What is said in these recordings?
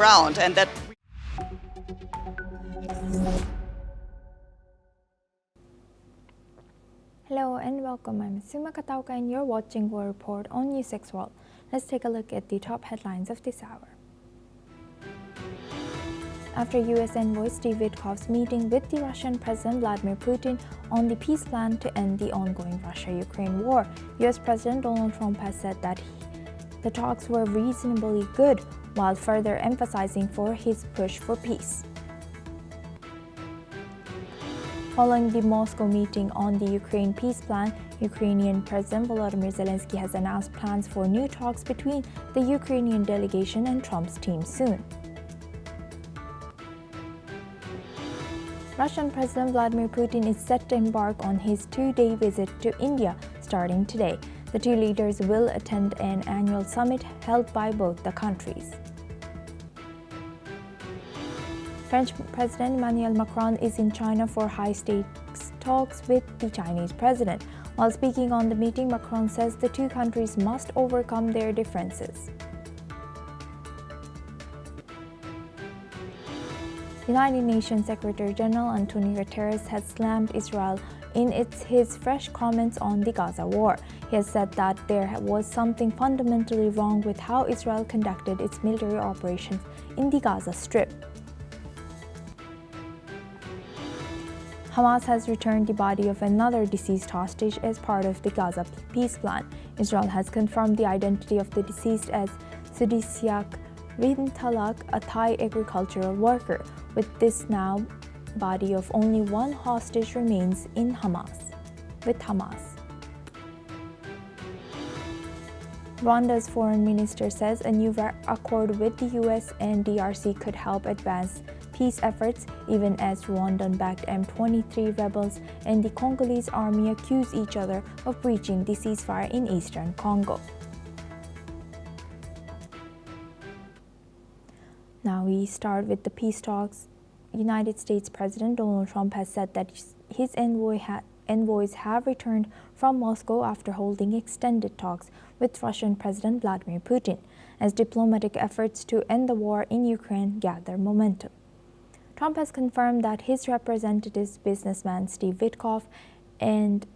around, and that. Hello and welcome. I'm Suma Katauka and you're watching War Report on NewsX World. Let's take a look at the top headlines of this hour. After U.S. envoy Steve Witkoff's meeting with the Russian President Vladimir Putin on the peace plan to end the ongoing Russia-Ukraine war, U.S. President Donald Trump has said that the talks were reasonably good, while further emphasizing for his push for peace. Following the Moscow meeting on the Ukraine peace plan, Ukrainian President Volodymyr Zelensky has announced plans for new talks between the Ukrainian delegation and Trump's team soon. Russian President Vladimir Putin is set to embark on his two-day visit to India starting today. The two leaders will attend an annual summit held by both the countries. French President Emmanuel Macron is in China for high-stakes talks with the Chinese president. While speaking on the meeting, Macron says the two countries must overcome their differences. United Nations Secretary General Antonio Guterres has slammed Israel in his fresh comments on the Gaza war. He has said that there was something fundamentally wrong with how Israel conducted its military operations in the Gaza Strip. Hamas has returned the body of another deceased hostage as part of the Gaza peace plan. Israel has confirmed the identity of the deceased as Sudisiak Rintalak, a Thai agricultural worker. With this now, body of only one hostage remains with Hamas. Rwanda's foreign minister says a new accord with the US and DRC could help advance peace efforts, even as Rwandan-backed M23 rebels and the Congolese army accuse each other of breaching the ceasefire in eastern Congo. Now we start with the peace talks. United States President Donald Trump has said that his envoys have returned from Moscow after holding extended talks with Russian President Vladimir Putin, as diplomatic efforts to end the war in Ukraine gather momentum. Trump has confirmed that his representatives, businessman Steve Witkoff and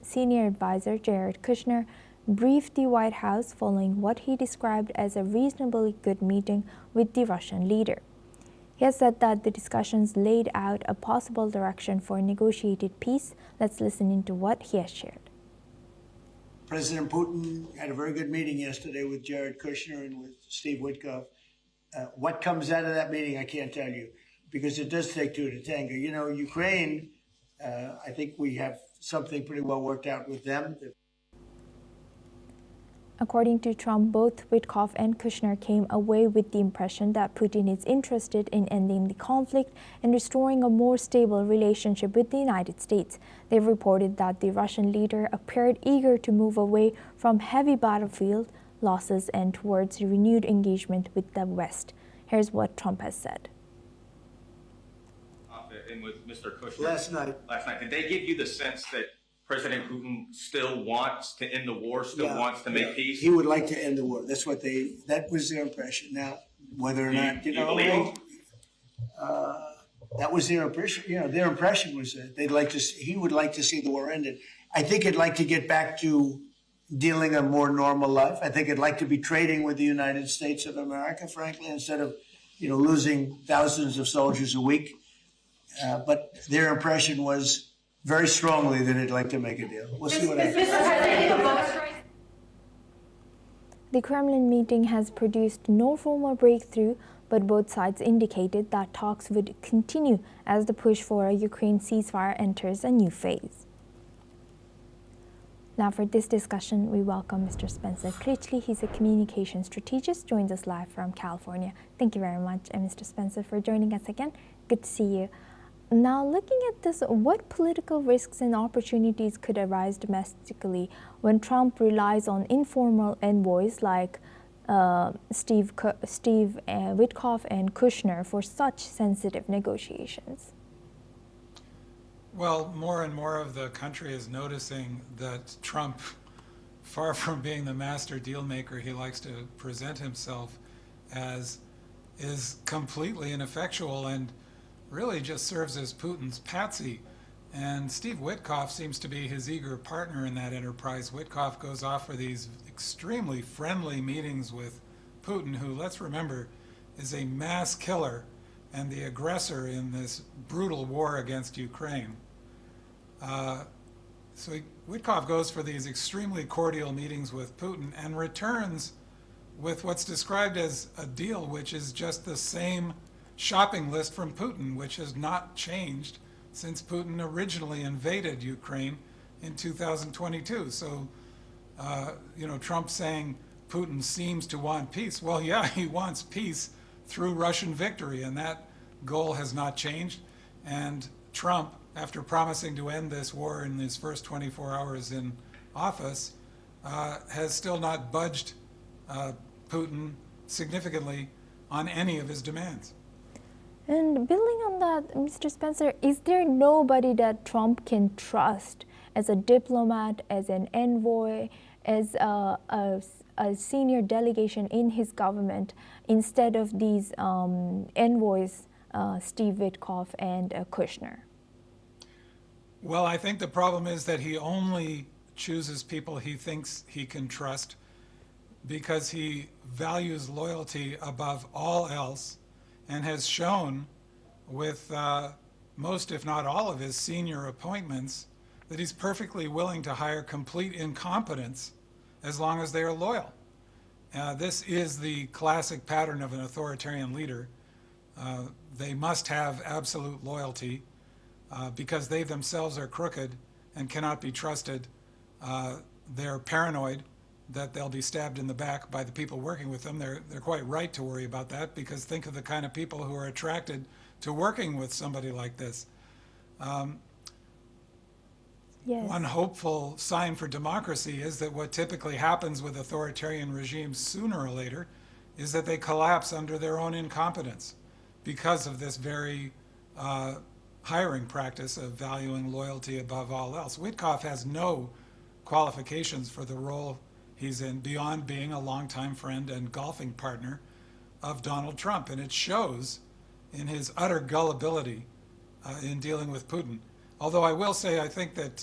senior advisor Jared Kushner, briefed the White House following what he described as a reasonably good meeting with the Russian leader. He has said that the discussions laid out a possible direction for negotiated peace. Let's listen into what he has shared. President Putin had a very good meeting yesterday with Jared Kushner and with Steve Witkoff. What comes out of that meeting, I can't tell you, because it does take two to tango. You know, Ukraine, I think we have something pretty well worked out with them. According to Trump, both Witkoff and Kushner came away with the impression that Putin is interested in ending the conflict and restoring a more stable relationship with the United States. They've reported that the Russian leader appeared eager to move away from heavy battlefield losses and towards renewed engagement with the West. Here's what Trump has said. And with Mr. Kushner Last night, did they give you the sense that President Putin still wants to end the war, wants to make peace? He would like to end the war. That was their impression. Now, whether or not, that was their impression. You know, their impression was that he would like to see the war ended. I think he'd like to get back to dealing a more normal life. I think he'd like to be trading with the United States of America, frankly, instead of, losing thousands of soldiers a week. But their impression was very strongly that they'd like to make a deal. We'll see what happens. The Kremlin meeting has produced no formal breakthrough, but both sides indicated that talks would continue as the push for a Ukraine ceasefire enters a new phase. Now for this discussion, we welcome Mr. Spencer Critchley. He's a communication strategist, joins us live from California. Thank you very much, Mr. Spencer, for joining us again. Good to see you. Now, looking at this, what political risks and opportunities could arise domestically when Trump relies on informal envoys like Steve Witkoff and Kushner for such sensitive negotiations? Well, more and more of the country is noticing that Trump, far from being the master deal maker he likes to present himself as, is completely ineffectual and really just serves as Putin's patsy. And Steve Witkoff seems to be his eager partner in that enterprise. Witkoff goes off for these extremely friendly meetings with Putin, who, let's remember, is a mass killer and the aggressor in this brutal war against Ukraine. Witkoff goes for these extremely cordial meetings with Putin and returns with what's described as a deal, which is just the same shopping list from Putin, which has not changed since Putin originally invaded Ukraine in 2022. So, Trump saying Putin seems to want peace. Well, yeah, he wants peace through Russian victory, and that goal has not changed. And Trump, after promising to end this war in his first 24 hours in office, has still not budged Putin significantly on any of his demands. And building on that, Mr. Spencer, is there nobody that Trump can trust as a diplomat, as an envoy, as a senior delegation in his government, instead of these envoys, Steve Witkoff and Kushner? Well, I think the problem is that he only chooses people he thinks he can trust because he values loyalty above all else, and has shown with most, if not all, of his senior appointments that he's perfectly willing to hire complete incompetents as long as they are loyal. This is the classic pattern of an authoritarian leader. They must have absolute loyalty because they themselves are crooked and cannot be trusted. They're paranoid that they'll be stabbed in the back by the people working with them. They're quite right to worry about that, because think of the kind of people who are attracted to working with somebody like this. Yes. One hopeful sign for democracy is that what typically happens with authoritarian regimes sooner or later is that they collapse under their own incompetence because of this very hiring practice of valuing loyalty above all else. Witkoff has no qualifications for the role he's in beyond being a longtime friend and golfing partner of Donald Trump, and it shows in his utter gullibility in dealing with Putin. Although I will say, I think that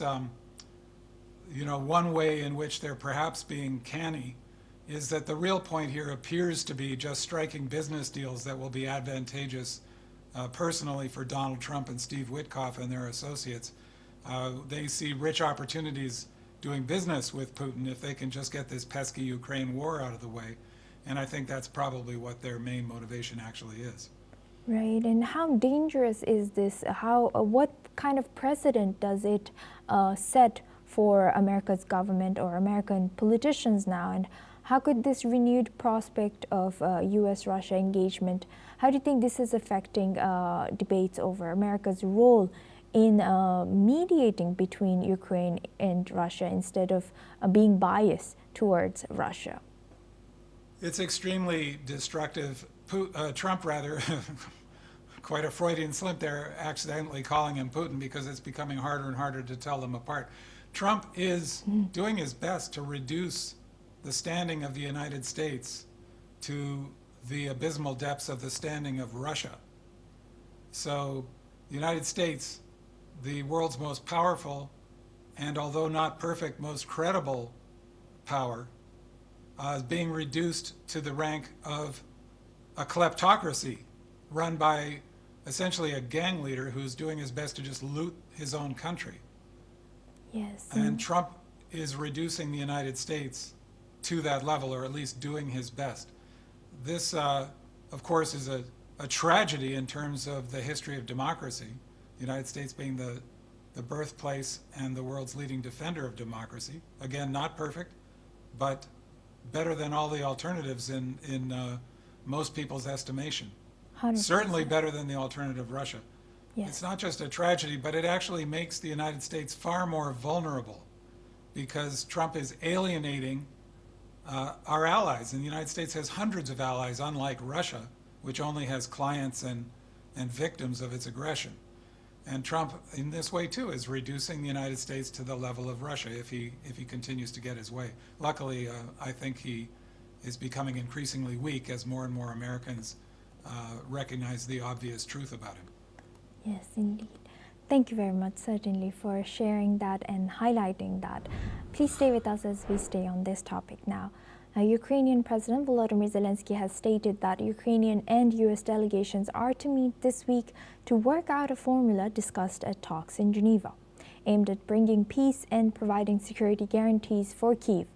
one way in which they're perhaps being canny is that the real point here appears to be just striking business deals that will be advantageous personally for Donald Trump and Steve Witkoff and their associates. They see rich opportunities doing business with Putin if they can just get this pesky Ukraine war out of the way. And I think that's probably what their main motivation actually is. Right, and how dangerous is this? What kind of precedent does it set for America's government or American politicians now? And how could this renewed prospect of U.S.-Russia engagement, how do you think this is affecting debates over America's role in mediating between Ukraine and Russia instead of being biased towards Russia? It's extremely destructive. Trump, rather, quite a Freudian slip there, accidentally calling him Putin, because it's becoming harder and harder to tell them apart. Trump is doing his best to reduce the standing of the United States to the abysmal depths of the standing of Russia. So the United States, the world's most powerful and, although not perfect, most credible power, is being reduced to the rank of a kleptocracy run by essentially a gang leader who's doing his best to just loot his own country. Yes. And Trump is reducing the United States to that level, or at least doing his best. This, of course, is a tragedy in terms of the history of democracy, the United States being the birthplace and the world's leading defender of democracy. Again, not perfect, but better than all the alternatives in most people's estimation. 100%. Certainly better than the alternative Russia. Yes. It's not just a tragedy, but it actually makes the United States far more vulnerable, because Trump is alienating our allies. And the United States has hundreds of allies, unlike Russia, which only has clients and victims of its aggression. And Trump, in this way too, is reducing the United States to the level of Russia if he continues to get his way. Luckily, I think he is becoming increasingly weak as more and more Americans recognize the obvious truth about him. Yes, indeed. Thank you very much, certainly, for sharing that and highlighting that. Please stay with us as we stay on this topic now. Ukrainian President Volodymyr Zelensky has stated that Ukrainian and U.S. delegations are to meet this week to work out a formula discussed at talks in Geneva, aimed at bringing peace and providing security guarantees for Kyiv.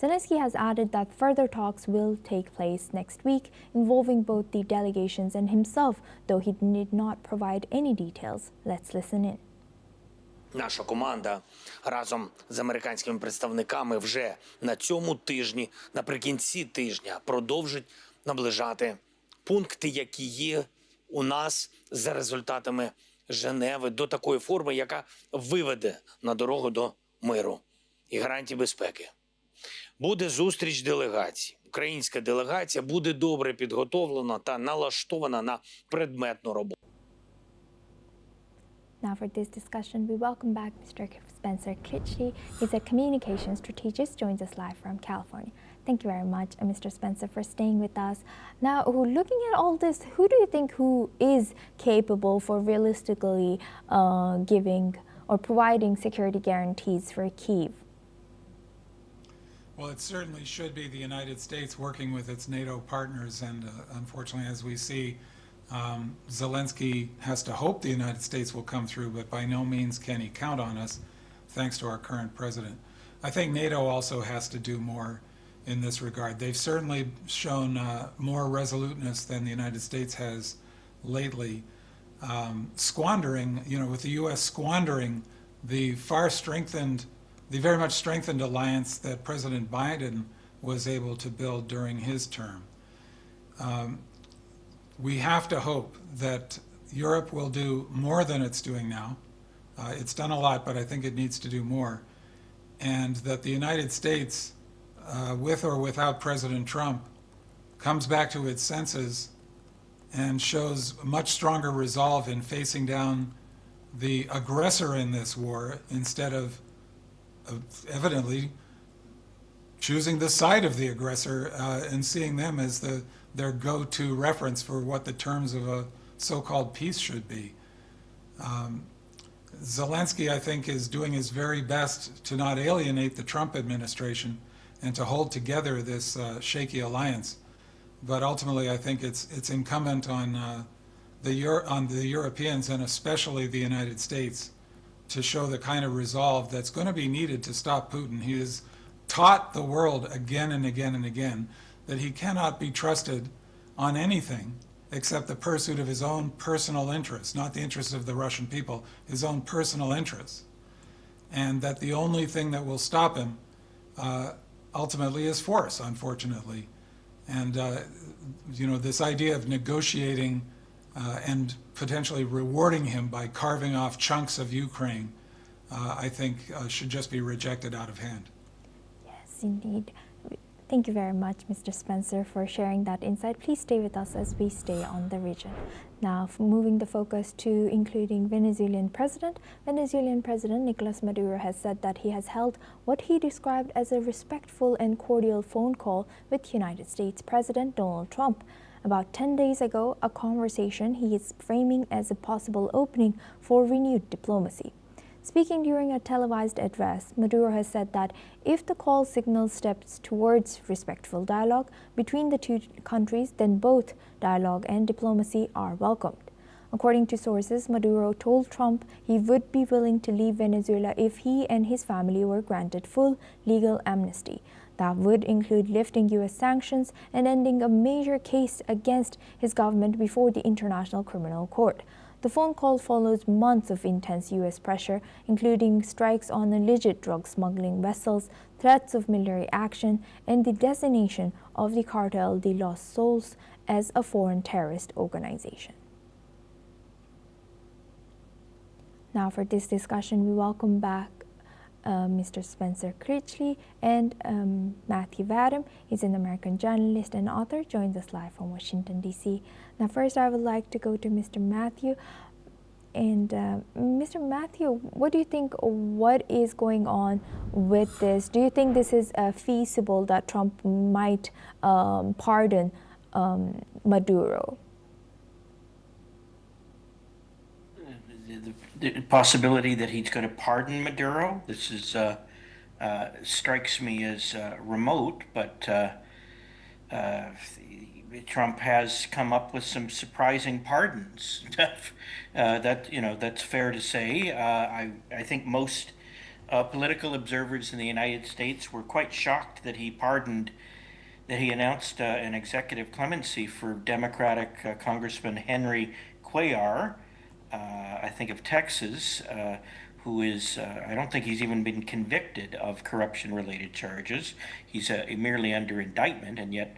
Zelensky has added that further talks will take place next week, involving both the delegations and himself, though he did not provide any details. Let's listen in. Наша команда разом з американськими представниками вже на цьому тижні, наприкінці тижня, продовжить наближати пункти, які є у нас за результатами Женеви, до такої форми, яка виведе на дорогу до миру і гарантій безпеки. Буде зустріч делегацій. Українська делегація буде добре підготовлена та налаштована на предметну роботу. Now for this discussion, we welcome back Mr. Spencer Critchley. He's a communication strategist, joins us live from California. Thank you very much, Mr. Spencer, for staying with us. Now, looking at all this, who do you think who is capable for realistically giving or providing security guarantees for Kyiv? Well, it certainly should be the United States working with its NATO partners, and unfortunately, as we see, Zelensky has to hope the United States will come through, but by no means can he count on us, thanks to our current president. I think NATO also has to do more in this regard. They've certainly shown more resoluteness than the United States has lately, squandering, with the U.S. squandering the very much strengthened alliance that President Biden was able to build during his term. We have to hope that Europe will do more than it's doing now. It's done a lot, but I think it needs to do more. And that the United States, with or without President Trump, comes back to its senses and shows much stronger resolve in facing down the aggressor in this war, instead of evidently choosing the side of the aggressor and seeing them as their go-to reference for what the terms of a so-called peace should be. Zelensky, I think, is doing his very best to not alienate the Trump administration and to hold together this shaky alliance. But ultimately, I think it's incumbent on the Europeans, and especially the United States, to show the kind of resolve that's going to be needed to stop Putin. He has taught the world again and again and again that he cannot be trusted on anything except the pursuit of his own personal interests, not the interests of the Russian people, his own personal interests. And that the only thing that will stop him ultimately is force, unfortunately. And, this idea of negotiating and potentially rewarding him by carving off chunks of Ukraine, I think should just be rejected out of hand. Yes, indeed. Thank you very much, Mr. Spencer, for sharing that insight. Please stay with us as we stay on the region. Now, moving the focus to including Venezuelan President Nicolas Maduro has said that he has held what he described as a respectful and cordial phone call with United States President Donald Trump. About 10 days ago, a conversation he is framing as a possible opening for renewed diplomacy. Speaking during a televised address, Maduro has said that if the call signals steps towards respectful dialogue between the two countries, then both dialogue and diplomacy are welcomed. According to sources, Maduro told Trump he would be willing to leave Venezuela if he and his family were granted full legal amnesty. That would include lifting U.S. sanctions and ending a major case against his government before the International Criminal Court. The phone call follows months of intense U.S. pressure, including strikes on alleged drug smuggling vessels, threats of military action, and the designation of the Cartel de los Soles as a foreign terrorist organization. Now for this discussion, we welcome back Mr. Spencer Critchley and Matthew Vadim. He's an American journalist and author, joins us live from Washington, D.C. Now, first, I would like to go to Mr. Matthew. And Mr. Matthew, what do you think, what is going on with this? Do you think this is feasible that Trump might pardon Maduro? the possibility that he's going to pardon Maduro. This is strikes me as remote, but Trump has come up with some surprising pardons. That's fair to say. I think most political observers in the United States were quite shocked that he announced an executive clemency for Democratic Congressman Henry Cuellar, I think of Texas, who is, I don't think he's even been convicted of corruption-related charges. He's merely under indictment, and yet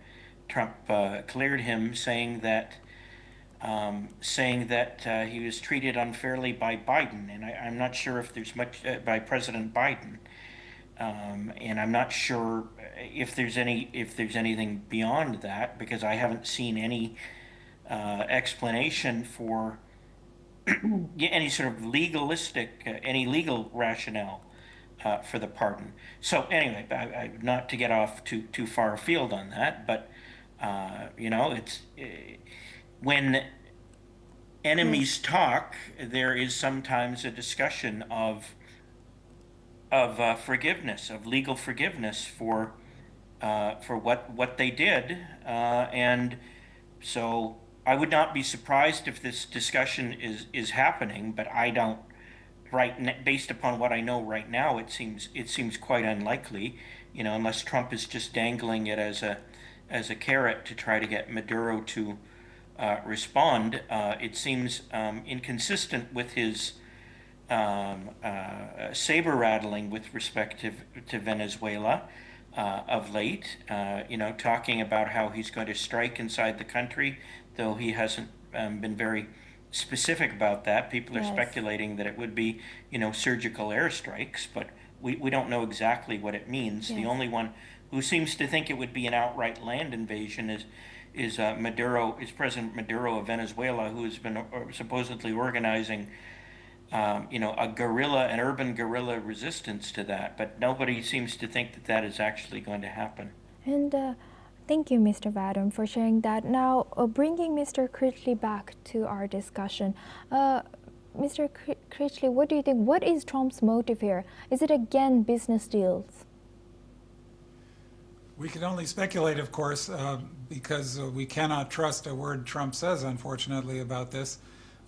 Trump cleared him, saying that he was treated unfairly by Biden, and I'm not sure if there's much by President Biden, and I'm not sure if there's anything beyond that, because I haven't seen any explanation for any sort of any legal rationale for the pardon. So anyway, not to get off too far afield on that, but it's when enemies talk, there is sometimes a discussion of forgiveness, of legal forgiveness for what they did, and so I would not be surprised if this discussion is happening, but I don't. Based upon what I know right now, it seems quite unlikely, unless Trump is just dangling it as a carrot to try to get Maduro to respond. It seems inconsistent with his saber rattling with respect to Venezuela of late. Talking about how he's going to strike inside the country, though he hasn't been very specific about that. People are speculating that it would be, surgical airstrikes, but we don't know exactly what it means. The only one who seems to think it would be an outright land invasion is President Maduro of Venezuela, who has been supposedly organizing an urban guerrilla resistance to that, but nobody seems to think that is actually going to happen. And thank you, Mr. Vadum, for sharing that. Now, bringing Mr. Critchley back to our discussion. Mr. Critchley, what do you think? What is Trump's motive here? Is it again business deals? We can only speculate, of course, because we cannot trust a word Trump says, unfortunately, about this.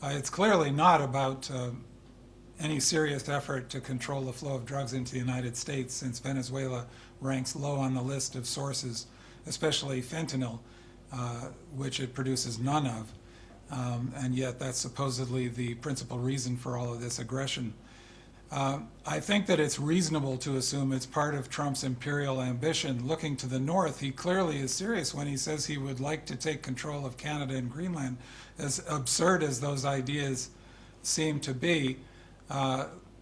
It's clearly not about any serious effort to control the flow of drugs into the United States, since Venezuela ranks low on the list of sources, especially fentanyl, which it produces none of. And yet that's supposedly the principal reason for all of this aggression. I think that it's reasonable to assume it's part of Trump's imperial ambition. Looking to the north, he clearly is serious when he says he would like to take control of Canada and Greenland. As absurd as those ideas seem to be,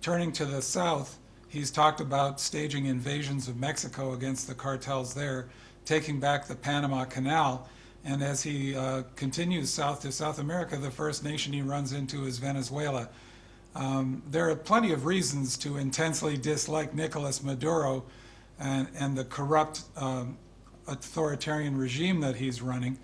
turning to the south, he's talked about staging invasions of Mexico against the cartels there, taking back the Panama Canal, and as he continues south to South America, the first nation he runs into is Venezuela. There are plenty of reasons to intensely dislike Nicolas Maduro and the corrupt authoritarian regime that he's running.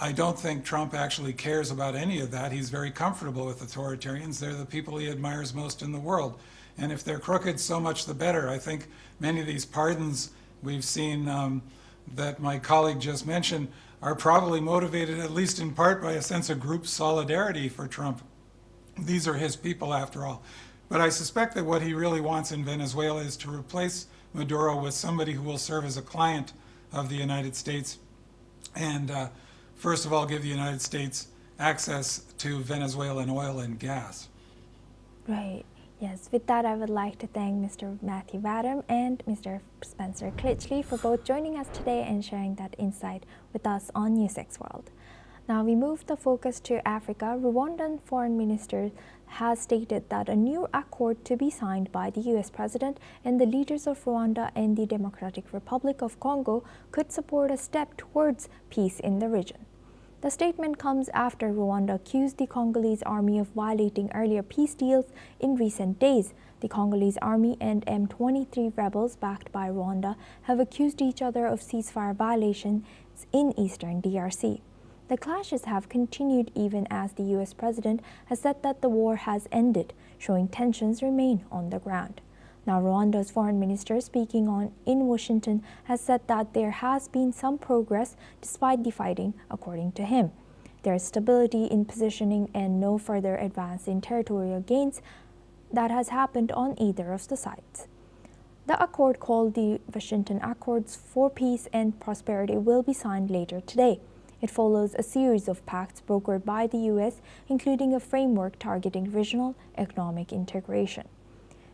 I don't think Trump actually cares about any of that. He's very comfortable with authoritarians. They're the people he admires most in the world. And if they're crooked, so much the better. I think many of these pardons we've seen that my colleague just mentioned are probably motivated, at least in part, by a sense of group solidarity for Trump. These are his people, after all. But I suspect that what he really wants in Venezuela is to replace Maduro with somebody who will serve as a client of the United States and first of all, give the United States access to Venezuelan oil and gas. Right. Yes. With that, I would like to thank Mr. Matthew Vadum and Mr. Spencer Critchley for both joining us today and sharing that insight with us on NewsX World. Now we move the focus to Africa. Rwandan Foreign Minister has stated that a new accord to be signed by the US President and the leaders of Rwanda and the Democratic Republic of Congo could support a step towards peace in the region. The statement comes after Rwanda accused the Congolese army of violating earlier peace deals in recent days. The Congolese army and M23 rebels backed by Rwanda have accused each other of ceasefire violations in eastern DRC. The clashes have continued even as the US president has said that the war has ended, showing tensions remain on the ground. Now, Rwanda's foreign minister, speaking in Washington, has said that there has been some progress despite the fighting, according to him. There is stability in positioning and no further advance in territorial gains that has happened on either of the sides. The accord, called the Washington Accords for Peace and Prosperity, will be signed later today. It follows a series of pacts brokered by the US, including a framework targeting regional economic integration.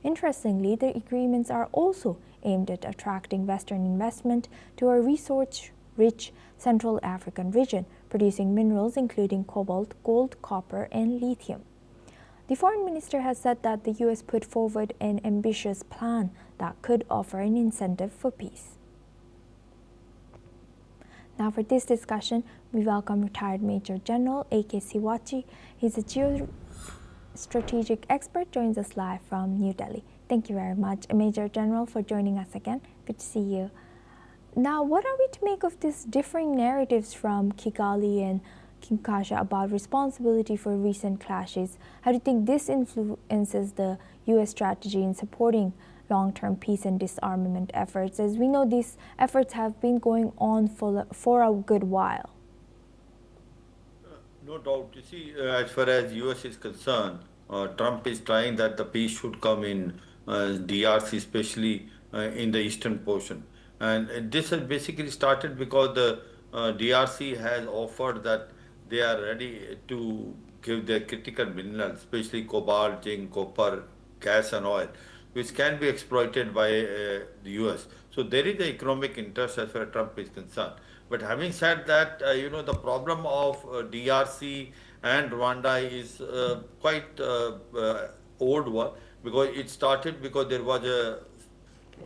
Interestingly, the agreements are also aimed at attracting Western investment to a resource-rich Central African region, producing minerals including cobalt, gold, copper, and lithium. The foreign minister has said that the US put forward an ambitious plan that could offer an incentive for peace. Now, for this discussion, we welcome retired Major General A.K. Siwachi. He's a geostrategic expert, joins us live from New Delhi. Thank you very much, Major General, for joining us again. Good to see you. Now, what are we to make of these differing narratives from Kigali and Kinshasa about responsibility for recent clashes? How do you think this influences the U.S. strategy in supporting long-term peace and disarmament efforts? As we know, these efforts have been going on for a good while. No doubt. You see, as far as US is concerned, Trump is trying that the peace should come in DRC, especially in the eastern portion. And this has basically started because the DRC has offered that they are ready to give their critical minerals, especially cobalt, zinc, copper, gas and oil, which can be exploited by the US. So there is an economic interest as far as Trump is concerned. But having said that, the problem of DRC and Rwanda is quite old one, because it started because there was a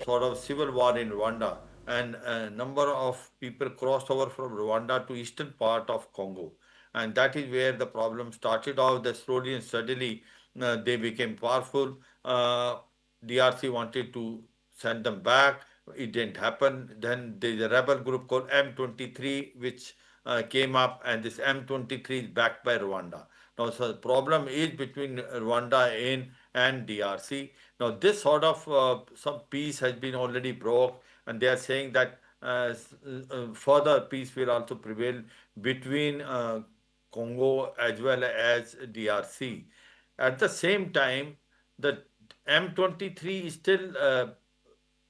sort of civil war in Rwanda, and a number of people crossed over from Rwanda to eastern part of Congo. And that is where the problem started off. That slowly and steadily they became powerful. DRC wanted to send them back. It didn't happen. Then there's a rebel group called M23, which came up, and this M23 is backed by Rwanda. Now, so the problem is between Rwanda and DRC. Now, this sort of some peace has been already broke, and they are saying that further peace will also prevail between Congo as well as DRC. At the same time, the M23 is still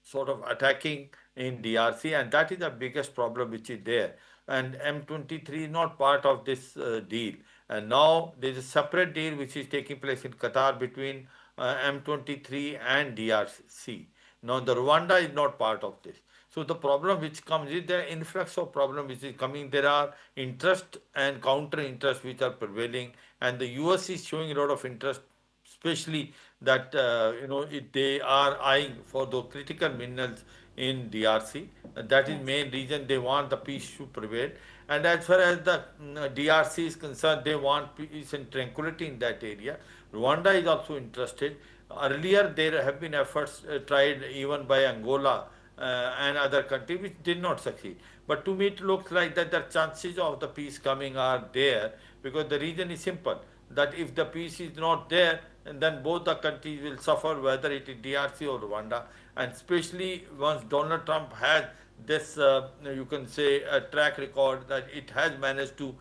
sort of attacking in DRC, and that is the biggest problem which is there. And M23 is not part of this deal. And now there is a separate deal which is taking place in Qatar between M23 and DRC. Now the Rwanda is not part of this. So the problem which comes is the influx of problem which is coming. There are interest and counter interest which are prevailing, and the US is showing a lot of interest, especially that they are eyeing for the critical minerals in DRC. That is main reason they want the peace to prevail. And as far as the DRC is concerned, they want peace and tranquility in that area. Rwanda is also interested. Earlier, there have been efforts tried even by Angola and other countries which did not succeed. But to me, it looks like that the chances of the peace coming are there, because the reason is simple, that if the peace is not there, and then both the countries will suffer, whether it is DRC or Rwanda. And especially once Donald Trump has this, you can say, a track record that it has managed to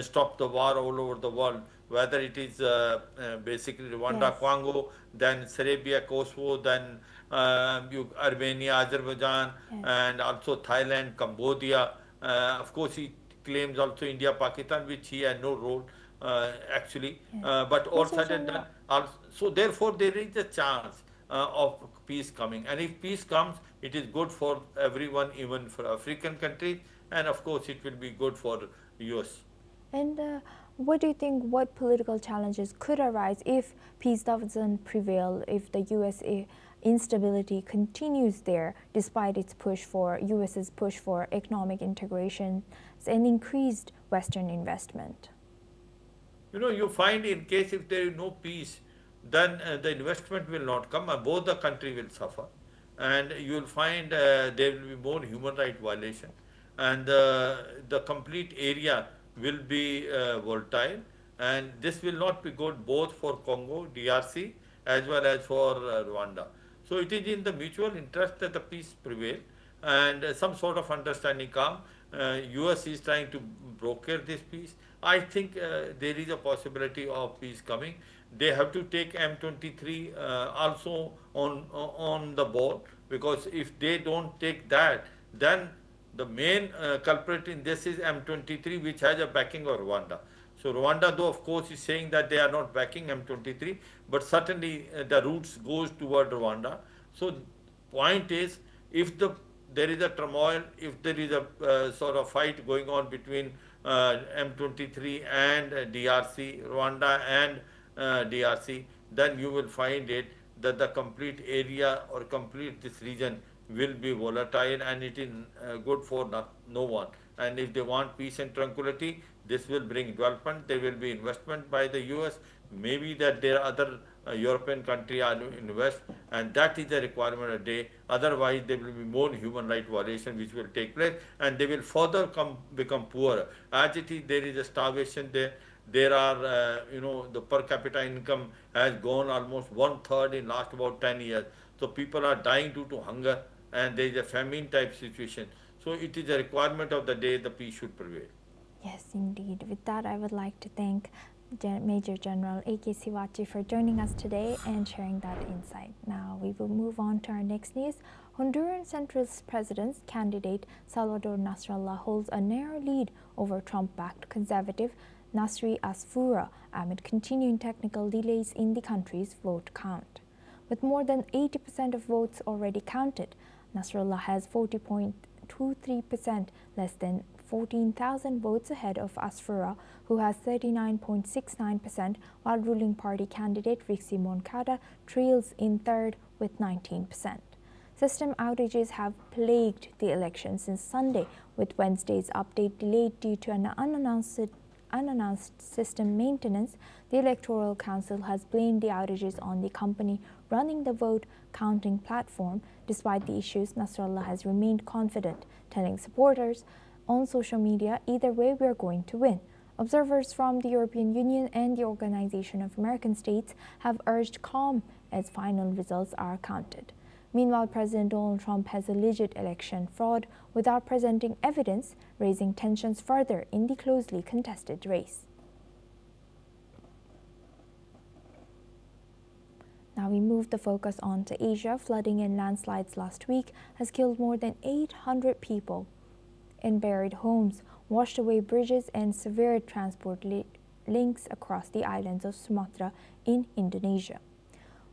stop the war all over the world, whether it is basically Rwanda, Yes. Congo, then Serbia, Kosovo, then Armenia, Azerbaijan, Yes. and also Thailand, Cambodia. Of course, he claims also India, Pakistan, which he had no role actually. But all said and done, so therefore there is a chance of peace coming. And if peace comes, it is good for everyone, even for African countries, and of course it will be good for US. And what do you think, what political challenges could arise if peace doesn't prevail, if the US instability continues there, despite its US's push for economic integration and increased Western investment? You find in case if there is no peace, then the investment will not come, and both the country will suffer. And you will find there will be more human rights violation, and the complete area will be volatile, and this will not be good both for Congo, DRC, as well as for Rwanda. So it is in the mutual interest that the peace prevail and some sort of understanding come. US is trying to broker this peace. I think there is a possibility of peace coming. They have to take M23 also on the board, because if they don't take that, then the main culprit in this is M23, which has a backing of Rwanda. So Rwanda, though, of course, is saying that they are not backing M23, but certainly the roots goes toward Rwanda. So point is, if there is a turmoil, if there is a sort of fight going on between M23 and DRC, Rwanda and DRC, then you will find it that the complete area or complete this region will be volatile, and it is good for no one. And if they want peace and tranquility, this will bring development. There will be investment by the US. Maybe that there are other European countries are to invest, and that is the requirement a day. Otherwise, there will be more human right violation which will take place, and they will further become poorer. As it is, there is a starvation there. There are, the per capita income has gone almost 1/3 in last about 10 years. So people are dying due to hunger, and there is a famine type situation. So it is a requirement of the day the peace should prevail. Yes, indeed. With that, I would like to thank Major General A.K. Siwachi for joining us today and sharing that insight. Now we will move on to our next news. Honduran Centrist President candidate Salvador Nasrallah holds a narrow lead over Trump-backed conservative Nasri Asfoura amid continuing technical delays in the country's vote count. With more than 80% of votes already counted, Nasrallah has 40.23%, less than 14,000 votes ahead of Asfoura, who has 39.69%, while ruling party candidate Rixi Moncada trails in third with 19%. System outages have plagued the election since Sunday, with Wednesday's update delayed due to an unannounced system maintenance. The Electoral Council has blamed the outages on the company running the vote counting platform. Despite the issues, Nasrallah has remained confident, telling supporters on social media, "Either way, we are going to win." Observers from the European Union and the Organization of American States have urged calm as final results are counted. Meanwhile, President Donald Trump has alleged election fraud without presenting evidence, raising tensions further in the closely contested race. Now we move the focus on to Asia. Flooding and landslides last week has killed more than 800 people and buried homes, washed away bridges, and severed transport links across the islands of Sumatra in Indonesia.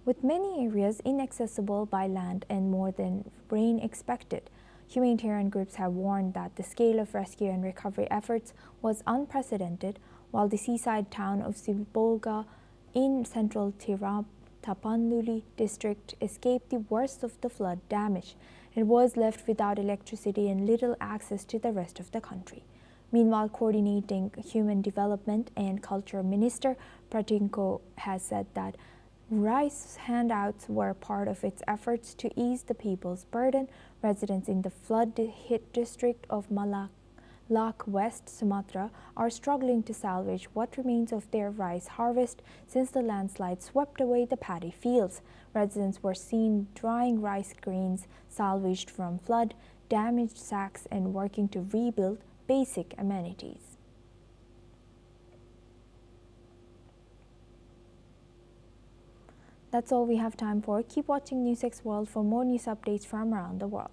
With many areas inaccessible by land and more than rain expected, humanitarian groups have warned that the scale of rescue and recovery efforts was unprecedented. While the seaside town of Sibolga in central Tapanuli district escaped the worst of the flood damage, it was left without electricity and little access to the rest of the country. Meanwhile, coordinating Human Development and Culture Minister Pratinko has said that rice handouts were part of its efforts to ease the people's burden. Residents in the flood-hit district of Malak, West Sumatra, are struggling to salvage what remains of their rice harvest since the landslide swept away the paddy fields. Residents were seen drying rice grains salvaged from flood, damaged sacks, and working to rebuild basic amenities. That's all we have time for. Keep watching NewsX World for more news updates from around the world.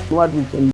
What we can